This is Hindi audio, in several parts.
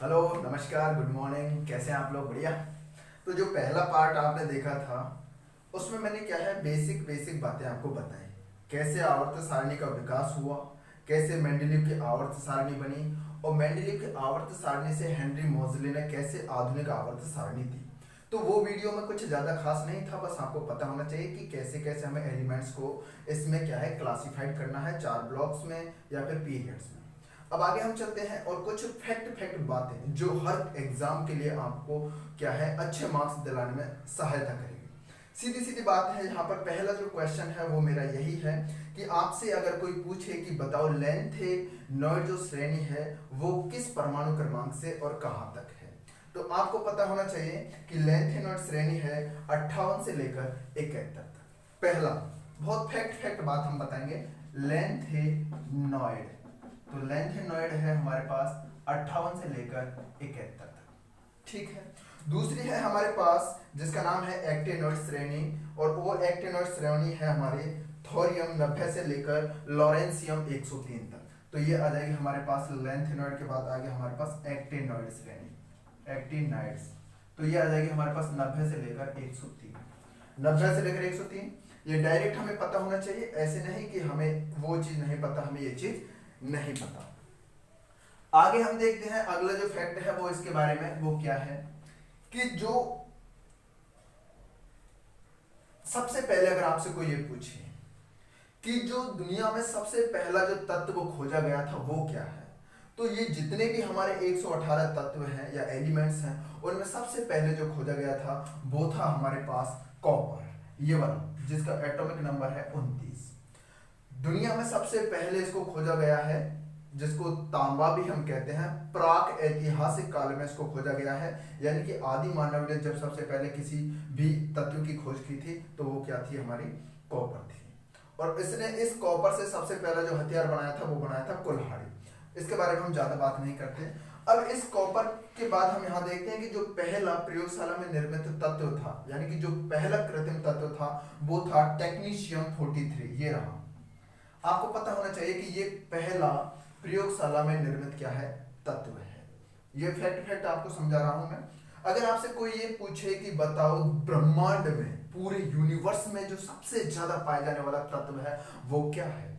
हेलो, नमस्कार, गुड मॉर्निंग। कैसे हैं आप लोग? बढ़िया। तो जो पहला पार्ट आपने देखा था उसमें मैंने क्या है बेसिक बेसिक बातें आपको बताई। कैसे आवर्त सारणी का विकास हुआ, कैसे मेंडलीव की आवर्त सारणी बनी, और मेंडलीव की आवर्त सारणी से हेनरी मोजले ने कैसे आधुनिक आवर्त सारणी दी। तो वो वीडियो में कुछ ज़्यादा खास नहीं था, बस आपको पता होना चाहिए कि कैसे कैसे हमें एलिमेंट्स को इसमें क्या है क्लासिफाइड करना है, 4 ब्लॉक्स में या फिर पीरियड्स में। अब आगे हम चलते हैं और कुछ फैक्ट फैक्ट बातें जो हर एग्जाम के लिए आपको क्या है अच्छे मार्क्स दिलाने में सहायता करेगी। सीधी सीधी बात है, यहाँ पर पहला जो क्वेश्चन है वो मेरा यही है कि आपसे अगर कोई पूछे कि बताओ लेंथेनॉइड जो श्रेणी है वो किस परमाणु क्रमांक से और कहाँ तक है, तो आपको पता होना चाहिए कि लेंथेनॉइड श्रेणी है 58 से लेकर 71 तक। पहला बहुत फैक्ट फैक्ट बात हम बताएंगे, लेंथेनॉइड, तो लेंथेनॉइड है हमारे पास 58 से लेकर 71 तक। ठीक है। दूसरी है हमारे पास जिसका नाम है एक्टिनॉइड श्रेणी, और वो एक्टिनॉइड श्रेणी है हमारे थोरियम 90 से लेकर लॉरेंसियम 103 तक। तो ये आ जाएगी हमारे पास लेंथेनॉइड के बाद आगे हमारे पास एक्टिनॉइड श्रेणी, एक्टिनाइड्स। तो ये आ जाएगी हमारे पास 90 से लेकर 103, 90 से लेकर 103। ये डायरेक्ट हमें पता होना चाहिए, ऐसे नहीं कि हमें वो चीज नहीं पता, हमें ये चीज नहीं पता। आगे हम देखते हैं अगला जो फैक्ट है वो इसके बारे में, वो क्या है कि जो सबसे पहले अगर आपसे कोई ये पूछे कि जो दुनिया में सबसे पहला जो तत्व खोजा गया था वो क्या है, तो ये जितने भी हमारे 118 तत्व हैं या एलिमेंट्स हैं उनमें सबसे पहले जो खोजा गया था वो था हमारे पास कॉपर, ये वाला जिसका एटॉमिक नंबर है 29। दुनिया में सबसे पहले इसको खोजा गया है जिसको तांबा भी हम कहते हैं, प्राक ऐतिहासिक काल में इसको खोजा गया है, यानी कि आदि मानव ने जब सबसे पहले किसी भी तत्व की खोज की थी तो वो क्या थी, हमारी कॉपर थी। और इसने इस कॉपर से सबसे पहला जो हथियार बनाया था वो बनाया था कुल्हाड़ी। इसके बारे में हम ज्यादा बात नहीं करते। अब इस कॉपर के बाद हम यहाँ देखते हैं कि जो पहला प्रयोगशाला में निर्मित तत्व था, यानी कि जो पहला कृत्रिम तत्व था वो था टेक्नीशियम 43। ये रहा। आपको पता होना चाहिए कि ये पहला प्रयोगशाला में निर्मित क्या है, तत्व है। ये फैक्ट फैक्ट आपको समझा रहा हूं मैं। अगर आपसे कोई ये पूछे कि बताओ ब्रह्मांड में, पूरे यूनिवर्स में जो सबसे ज्यादा पाए जाने वाला तत्व है वो क्या है,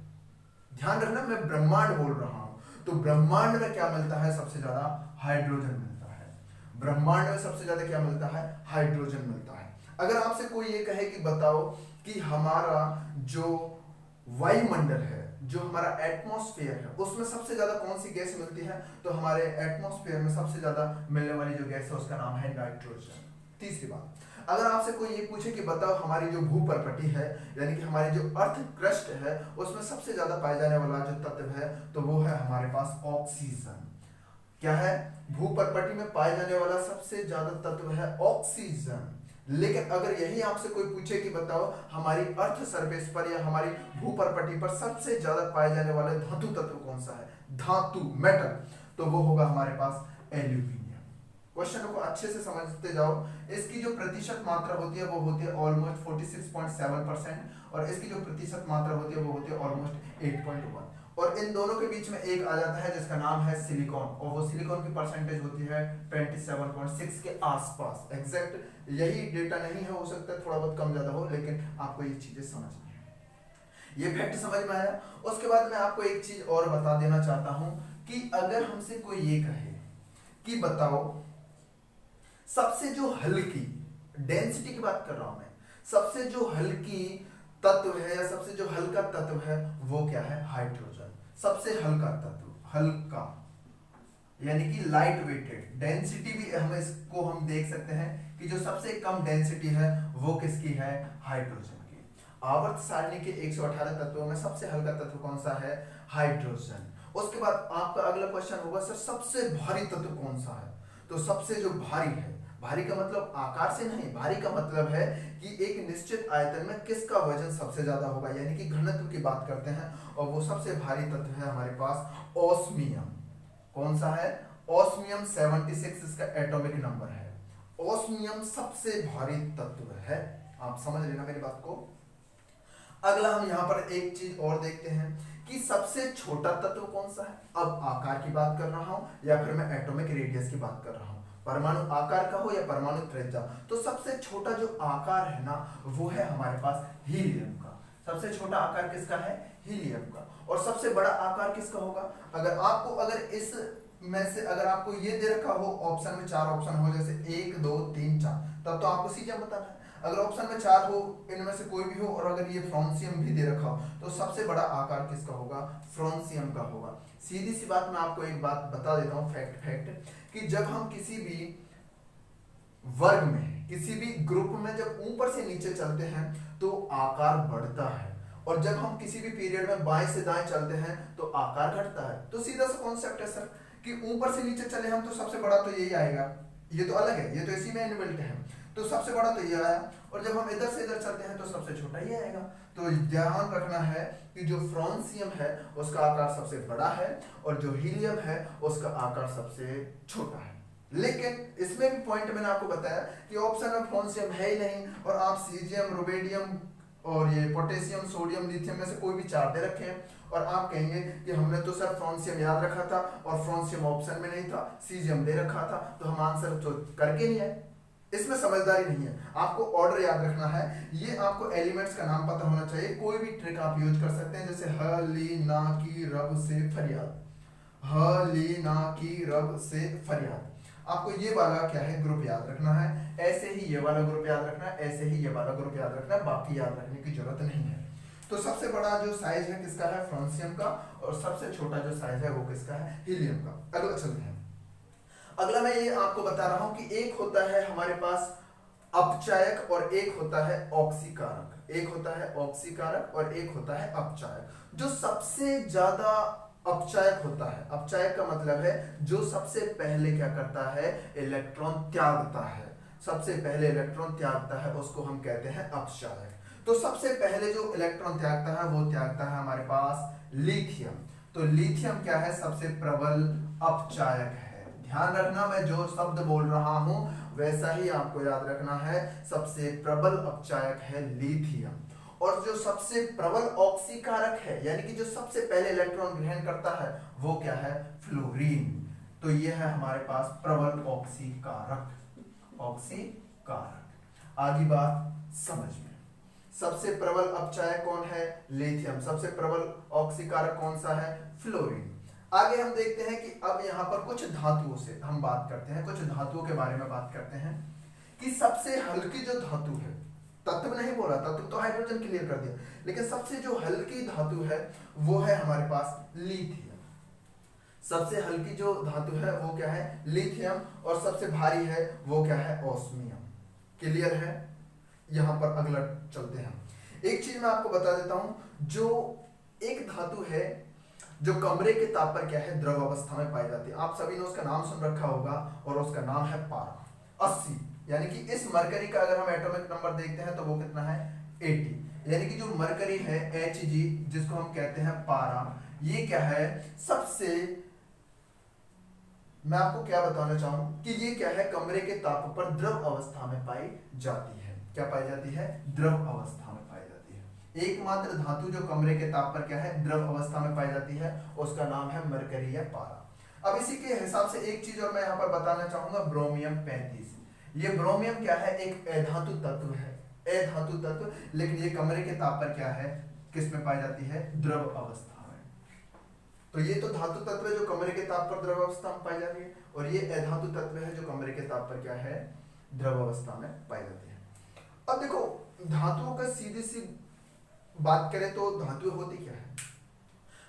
ध्यान रखना मैं ब्रह्मांड बोल रहा हूं, तो ब्रह्मांड में क्या मिलता है, सबसे ज्यादा हाइड्रोजन मिलता है। ब्रह्मांड में सबसे ज्यादा क्या मिलता है, हाइड्रोजन मिलता है। अगर आपसे कोई ये कहे कि बताओ कि हमारा जो वायुमंडल है, जो हमारा एटमॉस्फेयर है, उसमें सबसे ज्यादा कौन सी गैस मिलती है, तो हमारे एटमॉस्फेयर में सबसे ज्यादा मिलने वाली जो गैस है उसका नाम है नाइट्रोजन। तीसरी बात, अगर आपसे कोई ये पूछे कि बताओ हमारी जो भूपर्पटी है, यानी कि हमारी जो अर्थ क्रस्ट है, उसमें सबसे ज्यादा पाए जाने वाला जो तत्व है तो वो है हमारे पास ऑक्सीजन। क्या है, भूपर्पटी में पाए जाने वाला सबसे ज्यादा तत्व है ऑक्सीजन। लेकिन अगर यही आपसे कोई पूछे कि बताओ हमारी अर्थ सरफेस पर या हमारी भूपर्पटी पर सबसे ज्यादा पाए जाने वाला धातु तत्व कौन सा है, धातु मेटल, तो वो होगा हमारे पास एल्यूमिनियम। क्वेश्चन को अच्छे से समझते जाओ। इसकी जो प्रतिशत मात्रा होती है वो होती है ऑलमोस्ट 46.7%, और इसकी जो प्रतिशत मात्रा होती है वो होती है ऑलमोस्ट 8.1। और इन दोनों के बीच में एक आ जाता है जिसका नाम है सिलिकॉन, और वो सिलिकॉन की परसेंटेज होती है 27.6 के आसपास। एग्जैक्ट यही डेटा नहीं है, हो सकता है थोड़ा बहुत कम ज्यादा हो, लेकिन आपको ये चीजें समझनी है। ये फैक्ट समझ में आया। उसके बाद मैं आपको एक चीज और बता देना चाहता हूं कि अगर हमसे कोई ये कहे कि बताओ सबसे जो हल्की, डेंसिटी की बात कर रहा हूं मैं, सबसे जो हल्की तत्व है या सबसे जो हल्का तत्व है वो क्या है, हाइड्रोजन। सबसे हल्का तत्व, हल्का यानी कि लाइट वेटेड। डेंसिटी भी हम इसको हम देख सकते हैं कि जो सबसे कम डेंसिटी है वो किसकी है, हाइड्रोजन की। आवर्त सारणी के 118 तत्वों में सबसे हल्का तत्व कौन सा है, हाइड्रोजन। उसके बाद आपका अगला क्वेश्चन होगा सर सबसे भारी तत्व कौन सा है, तो सबसे जो भारी है, भारी का मतलब आकार से नहीं, भारी का मतलब है कि एक निश्चित आयतन में किसका वजन सबसे ज्यादा होगा, यानी कि घनत्व की बात करते हैं, और वो सबसे भारी तत्व है हमारे पास ऑस्मियम। कौन सा है, ऑस्मियम 76 इसका एटॉमिक नंबर है। ऑस्मियम सबसे भारी तत्व है, आप समझ लेना मेरी बात को। अगला हम यहाँ पर एक चीज और देखते हैं कि सबसे छोटा तत्व कौन सा है। अब आकार की बात कर रहा हूं या फिर मैं एटॉमिक रेडियस की बात कर रहा हूं, परमाणु आकार का हो या परमाणु त्रिज्या, तो सबसे छोटा जो आकार है ना वो है हमारे पास हीलियम का। सबसे छोटा आकार किसका है? हीलियम का। और सबसे बड़ा आकार किसका होगा? अगर इस में से अगर आपको ये दे रखा हो ऑप्शन में 4 ऑप्शन हो, जैसे 1 2 3 4, तब तो आपको सीधे बताना है। अगर ऑप्शन में 4 हो, इनमें से कोई भी हो, और अगर ये फ्रांसियम भी दे रखा हो, तो सबसे बड़ा आकार किसका होगा? फ्रांसियम का होगा। सीधी सी बात, मैं आपको एक बात बता देता हूँ, फैक्ट कि जब हम किसी भी वर्ग में, किसी भी ग्रुप में जब ऊपर से नीचे चलते हैं तो आकार बढ़ता है, और जब हम किसी भी पीरियड में बाएं से दाएं चलते हैं तो आकार घटता है। तो सीधा सा कॉन्सेप्ट है सर कि ऊपर से नीचे चले हम तो सबसे बड़ा तो यही आएगा, ये तो अलग है, ये तो इसी में इनबिल्ट है, तो सबसे बड़ा तो ये आया, और जब हम इधर से इधर चलते हैं तो सबसे छोटा ये आएगा। तो ध्यान रखना है कि जो फ्रांसियम है उसका आकार सबसे बड़ा है और जो हीलियम है उसका आकार सबसे छोटा है। लेकिन इसमें भी पॉइंट मैंने आपको बताया कि ऑप्शन में फ्रांसियम है ही नहीं, और आप सीजियम, रुबेडियम और ये पोटेशियम, सोडियम, लिथियम में से कोई भी 4 दे रखे हैं, और आप कहेंगे कि हमने तो सर फ्रांसियम याद रखा था और फ्रांसियम ऑप्शन में नहीं था, सीजियम दे रखा था, तो हम आंसर तो करके नहीं आए। इसमें समझदारी नहीं है, आपको ऑर्डर याद रखना है। ये आपको एलिमेंट्स का नाम पता होना चाहिए। कोई भी ट्रिक आप यूज कर सकते हैं, जैसे ह ली ना की रब से फरियाद, ह ली ना की रब से फरियाद। आपको ये वाला क्या है ग्रुप याद रखना है, ऐसे ही ये वाला ग्रुप याद रखना है, ऐसे ही ये वाला ग्रुप याद रखना है, बाकी याद रखने की जरूरत नहीं है। तो सबसे बड़ा जो साइज है किसका है? फ्रांसियम का, और सबसे छोटा जो साइज है वो किसका है? हीलियम का। अगला चलते हैं। अगला मैं ये आपको बता रहा हूं कि एक होता है हमारे पास अपचायक और एक होता है ऑक्सीकारक। एक होता है ऑक्सीकारक और एक होता है अपचायक। जो सबसे ज्यादा अपचायक होता है, अपचायक का मतलब है जो सबसे पहले क्या करता है? इलेक्ट्रॉन त्यागता है। सबसे पहले इलेक्ट्रॉन त्यागता है उसको हम कहते हैं अपचायक। तो सबसे पहले जो इलेक्ट्रॉन त्यागता है वो त्यागता है हमारे पास लिथियम। तो लिथियम क्या है? सबसे प्रबल अपचायक है। ध्यान रखना, मैं जो शब्द बोल रहा हूं वैसा ही आपको याद रखना है। सबसे प्रबल अपचायक है लिथियम। और जो सबसे प्रबल ऑक्सीकारक है, यानी कि जो सबसे पहले इलेक्ट्रॉन ग्रहण करता है, वो क्या है? फ्लोरीन। तो ये है हमारे पास प्रबल ऑक्सीकारक। ऑक्सीकारक। आगे बात समझ में। सबसे प्रबल अपचायक कौन है? लिथियम। सबसे प्रबल ऑक्सीकारक कौन सा है? फ्लोरीन। आगे हम देखते हैं कि अब यहाँ पर कुछ धातुओं से हम बात करते हैं, कुछ धातुओं के बारे में बात करते हैं कि सबसे हल्की जो धातु है, तत्व नहीं बोला, तत्व तो हाइड्रोजन क्लियर कर दिया, लेकिन सबसे जो हल्की धातु है वो है हमारे पास लिथियम। सबसे हल्की जो धातु है वो क्या है? लिथियम। और सबसे भारी है वो क्या है? ऑस्मियम। क्लियर है? यहां पर अगला चलते हैं। एक चीज मैं आपको बता देता हूं, जो एक धातु है जो कमरे के ताप पर क्या है? द्रव अवस्था में पाई जाती है। आप सभी ने उसका नाम सुन रखा होगा और उसका नाम है पारा। 80, यानी कि इस मरकरी का अगर हम एटॉमिक नंबर देखते हैं तो वो कितना है? 80। यानी कि जो मरकरी है Hg, जिसको हम कहते हैं पारा, ये क्या है? सबसे, मैं आपको क्या बताना चाहूं कि ये क्या है? कमरे के ताप पर द्रव अवस्था में पाई जाती है। क्या पाई जाती है? द्रव अवस्था में पाई जाती है। एकमात्र धातु जो कमरे के ताप पर क्या है? द्रव अवस्था में पाई जाती है, उसका नाम है मरकरी या पारा। अब इसी के हिसाब से एक चीज और मैं यहाँ पर बताना चाहूंगा, ब्रोमियम 35। ये ब्रोमियम क्या है? एक अधातु तत्व है, अधातु तत्व, लेकिन ये कमरे के ताप पर क्या है? किस में पाई जाती है? द्रव अवस्था में। तो ये तो धातु तत्व है जो कमरे के ताप पर द्रव अवस्था में पाई जाती है, और ये अधातु तत्व है जो कमरे के ताप पर क्या है? द्रव अवस्था में पाई जाती है। अब देखो, धातुओं का सीधी सी बात करें तो धातुएं होती क्या है?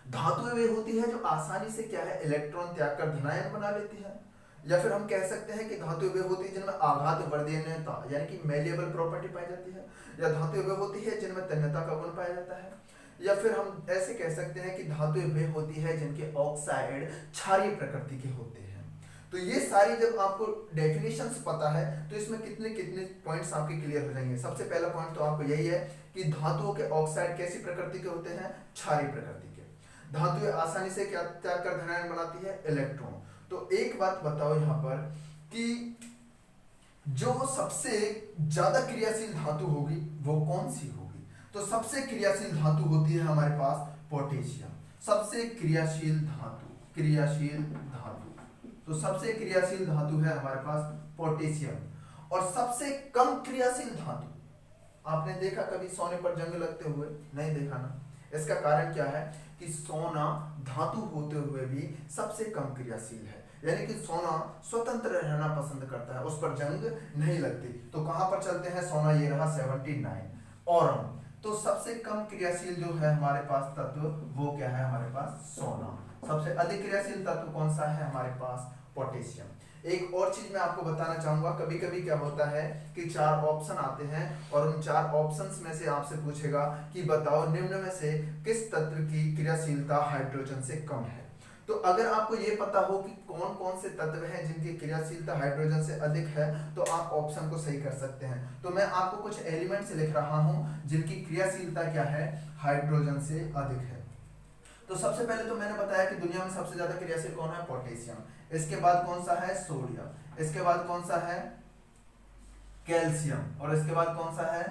धातुएं वे होती है जो आसानी से क्या है? इलेक्ट्रॉन त्याग कर धनायन बना लेती है, या फिर हम कह सकते हैं कि धातुएं वे होती है जिनमें आघात वर्धनीयता यानी कि मेलिएबल प्रॉपर्टी पाई जाती है, या धातुएं वे होती है जिनमें तन्यता का गुण पाया जाता है, या फिर हम ऐसे कह सकते हैं कि धातुएं वे होती है जिनके ऑक्साइड क्षारीय प्रकृति के होते हैं। तो ये सारी जब आपको डेफिनेशंस पता है तो इसमें कितने कितने पॉइंट्स आपके क्लियर हो जाएंगे। सबसे पहला पॉइंट तो आपको यही है कि धातुओं के ऑक्साइड कैसी प्रकृति के होते हैं? क्षारीय प्रकृति के। धातुएं आसानी से क्या त्याग कर धनायन बनाती है? इलेक्ट्रॉन। तो एक बात बताओ यहाँ पर कि जो सबसे ज्यादा क्रियाशील धातु होगी वो कौन सी होगी? तो सबसे क्रियाशील धातु होती है हमारे पास पोटेशियम। सबसे क्रियाशील धातु, क्रियाशील धातु, तो सबसे क्रियाशील धातु है हमारे पास पोटेशियम। और सबसे कम क्रियाशील धातु, आपने देखा कभी सोने पर जंग लगते हुए? नहीं देखा ना। इसका कारण क्या है कि सोना धातु होते हुए भी सबसे कम क्रियाशील है, यानी कि सोना स्वतंत्र रहना पसंद करता है, उस पर जंग नहीं लगती। तो कहां पर चलते हैं? सोना ये रहा 79। और तो सबसे कम क्रियाशील जो है हमारे पास तत्व वो क्या है? हमारे पास सोना। सबसे अधिक क्रियाशील तत्व कौन सा है? हमारे पास पोटेशियम। एक और चीज मैं आपको बताना चाहूंगा, कभी कभी क्या होता है कि 4 ऑप्शन आते हैं और उन 4 ऑप्शंस में से आपसे पूछेगा कि बताओ निम्न में से किस तत्व की क्रियाशीलता हाइड्रोजन से कम है। तो अगर आपको ये पता हो कि कौन कौन से तत्व हैं जिनकी क्रियाशीलता हाइड्रोजन से अधिक है, तो आप ऑप्शन को सही कर सकते हैं। तो मैं आपको कुछ एलिमेंट्स लिख रहा हूं जिनकी क्रियाशीलता क्या है? हाइड्रोजन से अधिक है। तो सबसे पहले तो मैंने बताया कि दुनिया में सबसे ज्यादा क्रियाशील कौन है? पोटेशियम। इसके बाद कौन सा है? सोडियम। इसके बाद कौन सा है? कैल्शियम। और इसके बाद कौन सा है?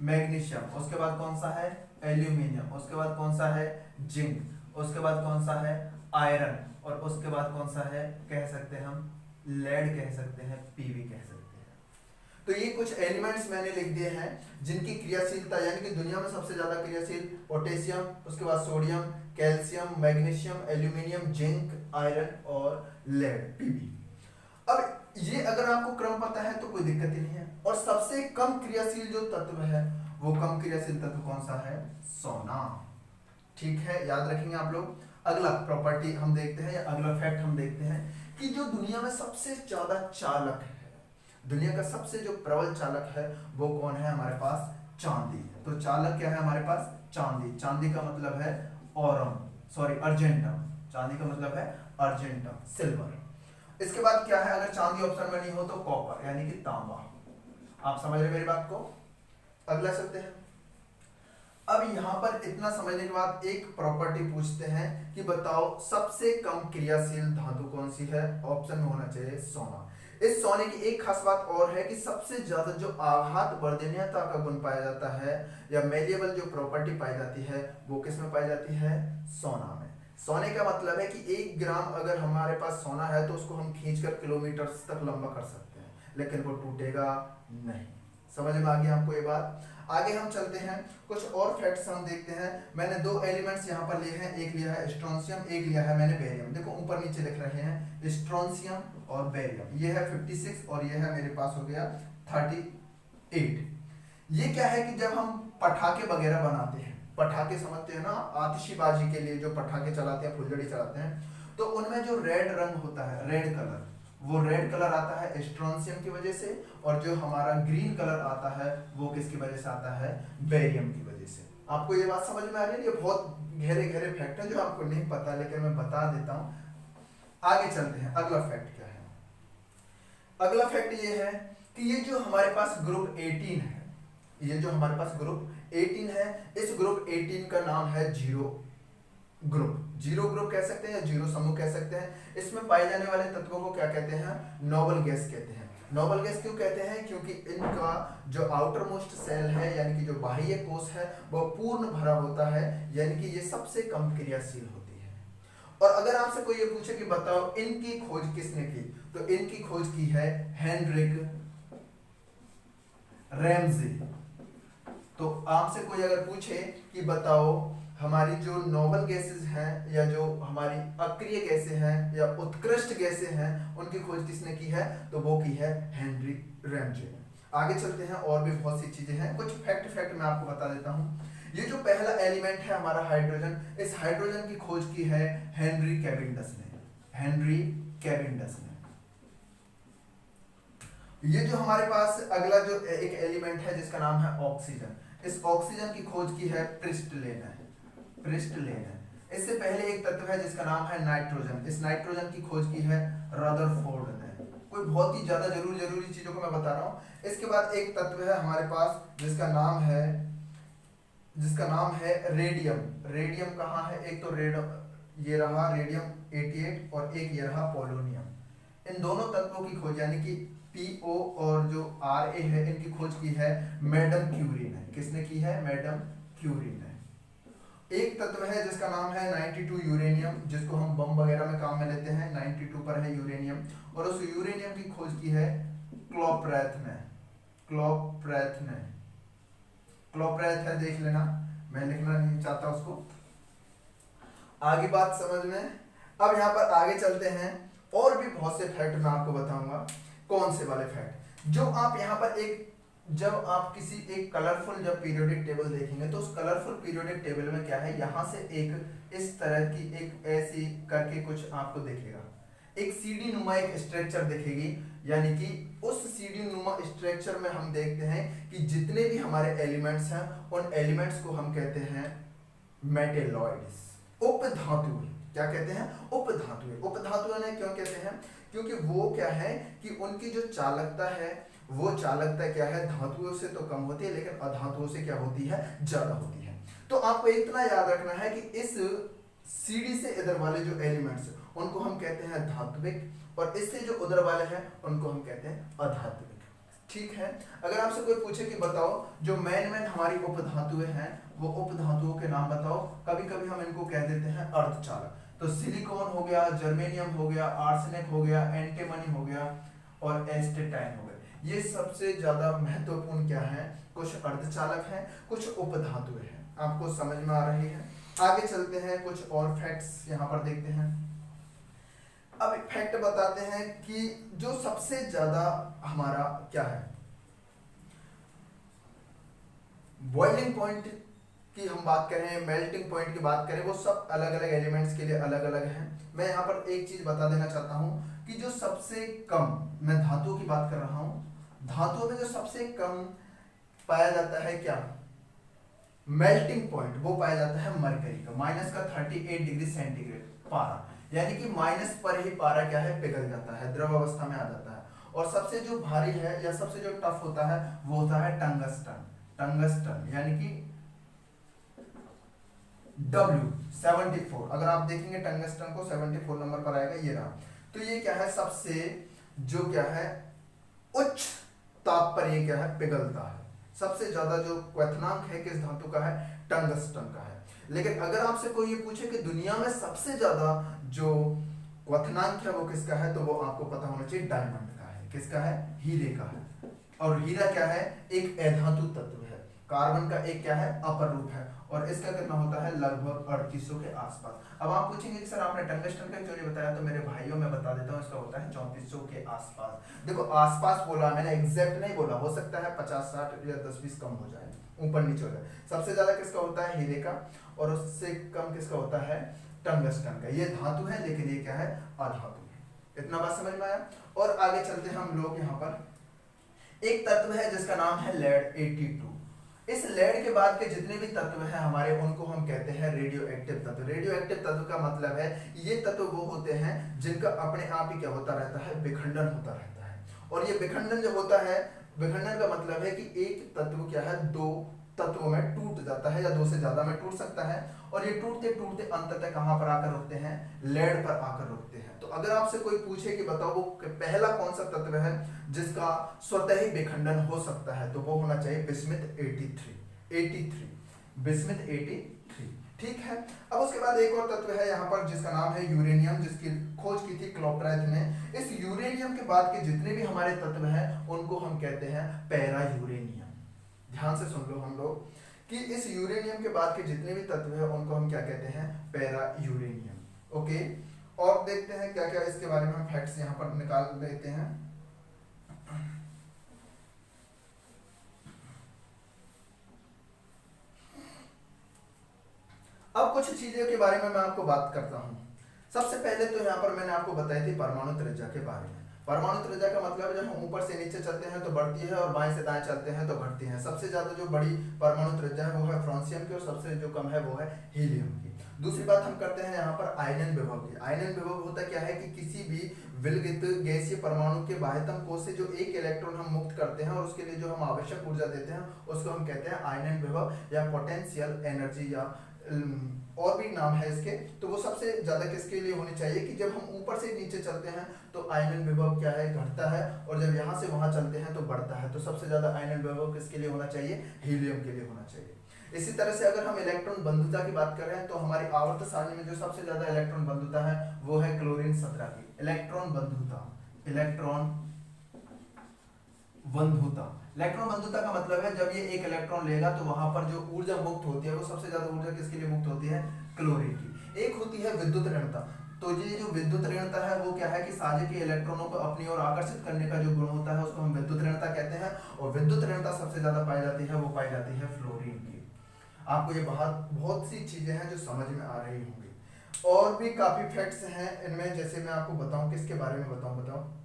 मैग्नीशियम। उसके बाद कौन सा है? एल्यूमिनियम। उसके बाद कौन सा है? जिंक। उसके बाद कौन सा है? आयरन। और उसके बाद कौन सा है? कह सकते हैं हम लेड, कह सकते हैं पीवी, कह सकते हैं। तो ये कुछ एलिमेंट्स मैंने लिख दिए हैं जिनकी क्रियाशीलता, यानी कि दुनिया में सबसे ज्यादा क्रियाशील पोटेशियम, उसके बाद sodium, calcium, magnesium, aluminium, zinc, iron और लेड, पीबी। अब ये अगर आपको क्रम पता है तो कोई दिक्कत ही नहीं है। और सबसे कम क्रियाशील जो तत्व है वो कम क्रियाशील तत्व कौन सा है? सोना। ठीक है, याद रखेंगे आप लोग। अगला प्रॉपर्टी हम देखते हैं, या अगला फैक्ट हम देखते हैं कि जो दुनिया में सबसे ज्यादा चालक है, दुनिया का सबसे जो प्रबल चालक है वो कौन है? हमारे पास चांदी। तो चालक क्या है हमारे पास? चांदी। चांदी का मतलब है अर्जेंटम। चांदी का मतलब है अर्जेंटम, सिल्वर। इसके बाद क्या है? अगर चांदी ऑप्शन में नहीं हो तो कॉपर, यानी कि तांबा। आप समझ रहे मेरी बात को? अगला चलते हैं। अब यहां पर इतना समझने के बाद एक प्रॉपर्टी पूछते हैं कि बताओ सबसे कम क्रियाशील धातु कौन सी है? ऑप्शन में होना चाहिए सोना। इस सोने की एक खास बात और है कि सबसे ज्यादा जो आघात वर्धनीयता का गुण पाया जाता है या मेलिएबल जो प्रॉपर्टी पाई जाती है वो किस में पाई जाती है? सोना में। सोने का मतलब है कि 1 ग्राम अगर हमारे पास सोना है तो उसको हम खींचकर किलोमीटर तक लंबा कर सकते हैं, लेकिन वो टूटेगा नहीं। समझ में आ गया आपको ये बात? आगे हम चलते हैं, कुछ और फैक्ट्स हम देखते हैं। मैंने 2 एलिमेंट्स यहाँ पर लिए हैं, एक लिया है स्ट्रोंशियम, एक लिया है मैंने बेरियम। देखो ऊपर नीचे लिख रहे हैं स्ट्रोंशियम और बेरियम। ये है 56 और ये है मेरे पास हो गया 38। ये क्या है कि जब हम पटाखे वगैरह बनाते हैं, पटाखे समझते हैं ना, आतिशबाजी के लिए जो पटाखे चलाते हैं, फुलझड़ी चलाते हैं, तो उनमें जो रेड रंग होता है, रेड कलर, वो रेड कलर आता है स्ट्रोंशियम की वजह से, और जो हमारा ग्रीन कलर आता है वो किसकी वजह से आता है? बेरियम की वजह से। आपको ये बात समझ में आ रही है? ये बहुत गहरे गहरे फैक्ट है जो आपको नहीं पता, लेकिन मैं बता देता हूं। आगे चलते हैं, अगला फैक्ट क्या है? अगला फैक्ट ये है कि ये जो हमारे पास ग्रुप 18 है, ये जो हमारे पास ग्रुप 18 है, इस ग्रुप 18 का नाम है जीरो ग्रुप। जीरो ग्रुप कह सकते हैं या जीरो समूह कह सकते हैं। इसमें पाए जाने वाले तत्वों को क्या कहते हैं? नोबल गैस कहते हैं। नोबल गैस क्यों कहते हैं? क्योंकि इनका जो आउटर मोस्ट सेल है, यानी कि जो बाह्य कोश है, वो पूर्ण भरा होता है, यानी कि ये सबसे कम क्रियाशील होती है। और अगर आपसे कोई ये पूछे कि बताओ इनकी खोज किसने की, तो इनकी खोज की है हेनरिक रैमजे। तो आपसे कोई अगर पूछे कि बताओ हमारी जो नोबल गैसेस हैं या जो हमारी अक्रिय गैसें हैं या उत्कृष्ट गैसें हैं, उनकी खोज किसने की है? तो वो की है हेनरी रैमजे। आगे चलते हैं, और भी बहुत सी चीजें हैं, कुछ फैक्ट मैं आपको बता देता हूं। ये जो पहला एलिमेंट है हमारा हाइड्रोजन, इस हाइड्रोजन की खोज की है हेनरी कैवेंडिश ने। हेनरी कैवेंडिश ने। ये जो हमारे पास अगला जो एक एलिमेंट है जिसका नाम है ऑक्सीजन, इस ऑक्सीजन की खोज की है प्रिस्टलेन है। प्रिस्टलेन है। इससे पहले एक तत्व है जिसका नाम है नाइट्रोजन, इस नाइट्रोजन की खोज की है रदरफोर्ड ने। कोई बहुत ही ज्यादा जरूरी चीजों को मैं बता रहा हूं। इसके बाद एक तत्व है हमारे पास जिसका नाम है रेडियम। रेडियम कहाँ है? एक तो ये रहा रेडियम 88 और एक ये रहा पोलोनियम। इन दोनों तत्वों की खोज, यानी कि PO और जो RA है, इनकी खोज की है मैडम क्यूरी ने। किसने की है? मैडम क्यूरीन है। एक तत्व है जिसका नाम है 92 यूरेनियम, जिसको हम बम वगैरह में काम में लेते हैं। 92 पर है यूरेनियम, और उस यूरेनियम की खोज की है क्लोप्रेथ ने। क्लोप्रेथ है, देख लेना, मैं लिखना नहीं चाहता उसको। आगे बात समझ में। अब यहाँ पर आगे चलते हैं, और भी बहुत से फैक्ट मैं आपको बताऊंगा। कौन से वाले फैक्ट? जो आप यहाँ पर जब आप किसी एक कलरफुल जब पीरियोडिक टेबल देखेंगे, तो उस कलरफुल पीरियोडिक टेबल में क्या है, यहाँ से एक इस तरह की एक ऐसी करके कुछ आपको दिखेगा, एक सीढ़ी नुमा एक स्ट्रक्चर दिखेगी। यानी कि उस सीढ़ी नुमा स्ट्रक्चर में हम देखते हैं कि जितने भी हमारे एलिमेंट्स हैं, उन एलिमेंट्स को हम कहते हैं मेटेलॉइड्स, उपधातु। क्या कहते हैं? उपधातु। उपधातु ने क्यों कहते हैं? क्योंकि वो क्या है कि उनकी जो चालकता है, वो चालकता क्या है, धातुओं से तो कम होती है, लेकिन अधातुओं से क्या होती है, ज्यादा होती है। तो आपको इतना याद रखना है कि इस सीढ़ी से इधर वाले जो एलिमेंट्स उनको हम कहते हैं धात्विक, और इससे जो उधर वाले हैं उनको हम कहते हैं अधात्विक। ठीक है। अगर आपसे कोई पूछे कि बताओ जो मेन हमारी उपधातुएं हैं, वो उपधातुओं के नाम बताओ, कभी कभी हम इनको कह देते हैं अर्धचालक। तो सिलिकॉन हो गया, जर्मेनियम हो गया, आर्सेनिक हो गया, एंटीमनी हो गया, और एस्टेटाइन हो गया। ये सबसे ज्यादा महत्वपूर्ण क्या है, कुछ अर्धचालक हैं, कुछ उपधातुएं हैं। आपको समझ में आ रही है? आगे चलते हैं, कुछ और फैक्ट्स यहाँ पर देखते हैं। अब एक फैक्ट बताते हैं कि जो सबसे ज्यादा हमारा क्या है, बॉइलिंग पॉइंट की हम बात करें, मेल्टिंग पॉइंट की बात करें, वो सब अलग अलग एलिमेंट्स के लिए अलग अलग हैं। मैं यहाँ पर एक चीज बता देना चाहता हूँ कि जो सबसे कम, मैं धातुओं की बात कर रहा हूँ, धातुओं में जो सबसे कम पाया जाता है क्या, मेल्टिंग पॉइंट, वो पाया जाता है मरकरी का, -38 डिग्री सेंटीग्रेड पारा। यानी कि माइनस पर ही पारा क्या है, पिघल जाता है, द्रव अवस्था में आ जाता है। और सबसे जो भारी है या सबसे जो टफ होता है, वो होता है टंगस्टन, यानी कि W74। अगर आप देखेंगे टंगस्टन को 74 नंबर पर आएगा, ये रहा। तो ये क्या है, सबसे जो क्या है उच्च ताप पर ये क्या है, पिघलता है। सबसे ज्यादा जो क्वथनांक है किस धातु का है, टंगस्टन का है। लेकिन अगर आपसे कोई ये पूछे कि दुनिया में सबसे ज्यादा जो क्वथनांक है वो किसका है, तो वो आपको पता होना चाहिए डायमंड का है। किसका है? हीरे का है। और हीरा क्या है, एक अधातु तत्व है। कार्बन का एक क्या है, अपर रूप है, और इसका कितना होता है, लगभग 3800 के आसपास। अब आप पूछेंगे कि सर आपने टंगस्टन का क्यों नहीं बताया, तो मेरे भाइयों मैं बता देता हूँ, इसका होता है 3400 के आसपास। देखो आसपास बोला मैंने, एग्जैक्ट नहीं बोला, हो सकता है 50-60 या 10-20 कम हो जाए, ऊपर नीचे हो जाए। सबसे ज्यादा किसका होता है, हीरे का, और उससे कम किसका होता है, टंगस्टन का। ये धातु है, लेकिन ये क्या है, अधातु है। इतना बात समझ में आया? और आगे चलते हैं हम लोग। यहाँ पर एक तत्व है जिसका नाम है लेड 82। इस लेड के बाद के जितने भी तत्व हैं हमारे, उनको हम कहते हैं रेडियो एक्टिव तत्व। रेडियो एक्टिव तत्व का मतलब है, ये तत्व वो होते हैं जिनका अपने आप ही क्या होता रहता है, विखंडन होता रहता है। और ये विखंडन जो होता है, विखंडन का मतलब है कि एक तत्व क्या है, दो तत्वों में टूट जाता है, या दो से ज्यादा में टूट सकता है। और ये टूटते टूटते अंततः कहां पर आकर रुकते हैं, लेड पर आकर रुकते हैं। तो अगर आपसे कोई पूछे कि बताओ वो पहला कौन सा तत्व है जिसका स्वतः ही विखंडन हो सकता है, तो वो होना चाहिए बिस्मिथ 83, बिस्मिथ 83। ठीक है। अब उसके बाद एक और तत्व है यहाँ पर जिसका नाम है यूरेनियम, जिसकी खोज की थी क्लोप्रेथ ने। इस यूरेनियम के बाद के जितने भी हमारे तत्व हैं उनको हम कहते हैं पैरा यूरेनियम। ध्यान से सुन लो हम लोग कि इस यूरेनियम के बाद के जितने भी तत्व हैं उनको हम क्या कहते हैं, पैरा यूरेनियम। ओके। और देखते हैं क्या क्या इसके बारे में हम फैक्ट्स यहाँ पर निकाल लेते हैं। अब कुछ चीजों के बारे में मैं आपको बात करता हूं। सबसे पहले तो यहाँ पर मैंने आपको बताई थी परमाणु त्रिज्या के बारे में। परमाणु त्रिज्या का मतलब है जब हम ऊपर से नीचे चलते हैं तो बढ़ती है, और बाएं से दाएं चलते हैं तो घटती है। सबसे ज्यादा जो बड़ी परमाणु त्रिज्या है वो है फ्रांसियम की, और सबसे जो कम है वो है हीलियम की। दूसरी बात हम करते हैं यहाँ पर आयनन विभव की। आयनन विभव होता क्या है कि किसी भी विलगित गैसीय परमाणु के बाह्यतम कोश से जो एक इलेक्ट्रॉन हम मुक्त करते हैं और उसके लिए जो हम आवश्यक ऊर्जा देते हैं उसको हम कहते हैं आयनन विभव या पोटेंशियल एनर्जी, या और भी नाम है इसके। तो वो सबसे ज्यादा किसके लिए होनी चाहिए कि जब हम ऊपर से नीचे चलते हैं तो आयनन विभव क्या है, घटता है, और जब यहाँ से वहां चलते हैं तो बढ़ता है। तो सबसे ज्यादा आयनन विभव किसके लिए होना चाहिए, हीलियम के लिए होना चाहिए। इसी तरह से अगर हम इलेक्ट्रॉन बंधुता की बात कर रहे हैं तो हमारी आवर्त सारणी में जो सबसे ज्यादा इलेक्ट्रॉन बंधुता है वो है क्लोरीन 17 की। इलेक्ट्रॉन बंधुता, इलेक्ट्रॉन बंधुता का मतलब है जब ये एक इलेक्ट्रॉन लेगा तो वहां पर जो ऊर्जा मुक्त होती है वो सबसे ज्यादा ऊर्जा किसके लिए मुक्त होती है? क्लोरीन की। एक होती है विद्युत ऋणता। तो ये जो विद्युत ऋणता है वो क्या है कि साझे के इलेक्ट्रॉनों को अपनी ओर आकर्षित करने का जो गुण होता है उसको हम विद्युत ऋणता कहते हैं। और विद्युत ऋणता सबसे ज्यादा पाई जाती है, वो पाई जाती है फ्लोरीन की। आपको ये बहुत सी चीजें हैं जो समझ में आ रही होंगी। और भी काफी फैक्ट्स हैं इनमें, जैसे मैं आपको बताऊं, किसके बारे में बताऊं।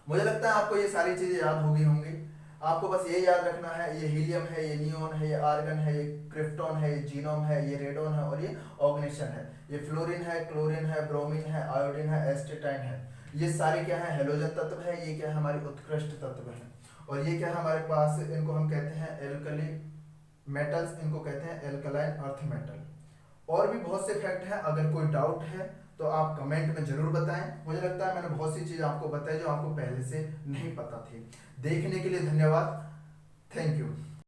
मुझे लगता है आपको ये सारी चीजें याद हो गई होंगी। आपको बस ये याद रखना है, ये हीलियम है, ये नियोन है, ये आर्गन है, ये क्रिप्टॉन है, ये जीनोम है, ये रेडोन है और ये ऑर्गेनिशन है। ये फ्लोरीन है, क्लोरीन है, ब्रोमीन है, आयोडीन है, एस्टेटाइन है। ये सारे क्या है? हेलोजन तत्व है। ये क्या है? हमारी उत्कृष्ट तत्व है। और ये क्या है हमारे पास? इनको हम कहते हैं एल्कली मेटल्स, इनको कहते हैं एल्कलाइन अर्थ मेटल। और भी बहुत से फैक्ट हैं। अगर कोई डाउट है तो आप कमेंट में जरूर बताएं। मुझे लगता है मैंने बहुत सी चीज़ आपको बताई जो आपको पहले से नहीं पता थी। देखने के लिए धन्यवाद। Thank you.